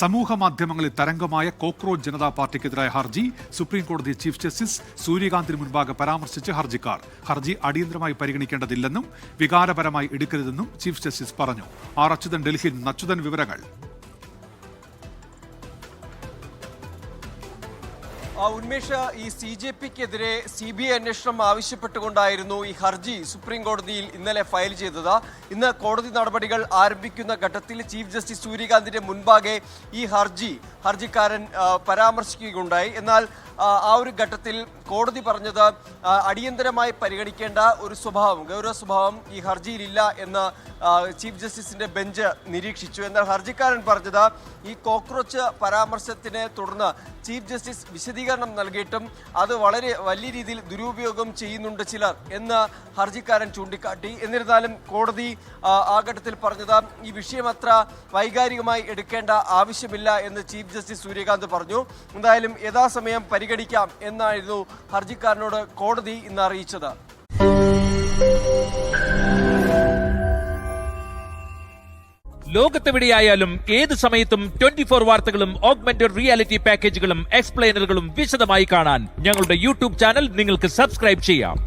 സമൂഹ മാധ്യമങ്ങളിൽ തരംഗമായ കോക്രോച്ച് ജനതാ പാർട്ടിക്കെതിരായ ഹർജി സുപ്രീംകോടതി ചീഫ് ജസ്റ്റിസ് സൂര്യകാന്തിന് മുൻപാകെ പരാമർശിച്ച് ഹർജിക്കാർ. ഹർജി അടിയന്തരമായി പരിഗണിക്കേണ്ടതില്ലെന്നും വികാരപരമായി എടുക്കരുതെന്നും ചീഫ് ജസ്റ്റിസ് പറഞ്ഞു. ആർ അച്യുതൻ ഡൽഹിയിൽ നിന്ന്. അച്യുതൻ, വിവരങ്ങൾ. ഉന്മേഷ്, ഈ CJPക്കെതിരെ CBI അന്വേഷണം ആവശ്യപ്പെട്ടുകൊണ്ടായിരുന്നു ഈ ഹർജി സുപ്രീം കോടതിയിൽ ഇന്നലെ ഫയൽ ചെയ്തത്. ഇന്ന് കോടതി നടപടികൾ ആരംഭിക്കുന്ന ഘട്ടത്തിൽ ചീഫ് ജസ്റ്റിസ് സൂര്യകാന്തിന്റെ മുൻപാകെ ഈ ഹർജിക്കാരൻ പരാമർശിക്കുകയുണ്ടായി. എന്നാൽ ആ ഒരു ഘട്ടത്തിൽ കോടതി പറഞ്ഞത് അടിയന്തരമായി പരിഗണിക്കേണ്ട ഒരു ഗൗരവ സ്വഭാവം ഈ ഹർജിയിലില്ല എന്ന് ചീഫ് ജസ്റ്റിസിന്റെ ബെഞ്ച് നിരീക്ഷിച്ചു. എന്നാൽ ഹർജിക്കാരൻ പറഞ്ഞത് ഈ കോക്രോച്ച് പരാമർശത്തിനെ തുടർന്ന് ചീഫ് ജസ്റ്റിസ് വിശദീകരണം നൽകിയിട്ടും അത് വളരെ വലിയ രീതിയിൽ ദുരുപയോഗം ചെയ്യുന്നുണ്ട് ചിലർ എന്ന് ഹർജിക്കാരൻ ചൂണ്ടിക്കാട്ടി. എന്നിരുന്നാലും കോടതി ആ ഘട്ടത്തിൽ പറഞ്ഞത് ഈ വിഷയം അത്ര വൈകാരികമായി എടുക്കേണ്ട ആവശ്യമില്ല എന്ന് ചീഫ് ജസ്റ്റിസ് സൂര്യകാന്ത് പറഞ്ഞു. എന്തായാലും യഥാസമയം പരിഗണിക്കാം എന്നായിരുന്നു ഹർജിക്കാരനോട് കോടതി ഇന്ന് അറിയിച്ചത്. ലോകത്തെവിടെയായാലും ഏത് സമയത്തും 24 വാർത്തകളും ഓഗ്മെന്റഡ് റിയാലിറ്റി പാക്കേജുകളും എക്സ്പ്ലെയിനറുകളും വിശദമായി കാണാൻ ഞങ്ങളുടെ യൂട്യൂബ് ചാനൽ നിങ്ങൾക്ക് സബ്സ്ക്രൈബ് ചെയ്യാം.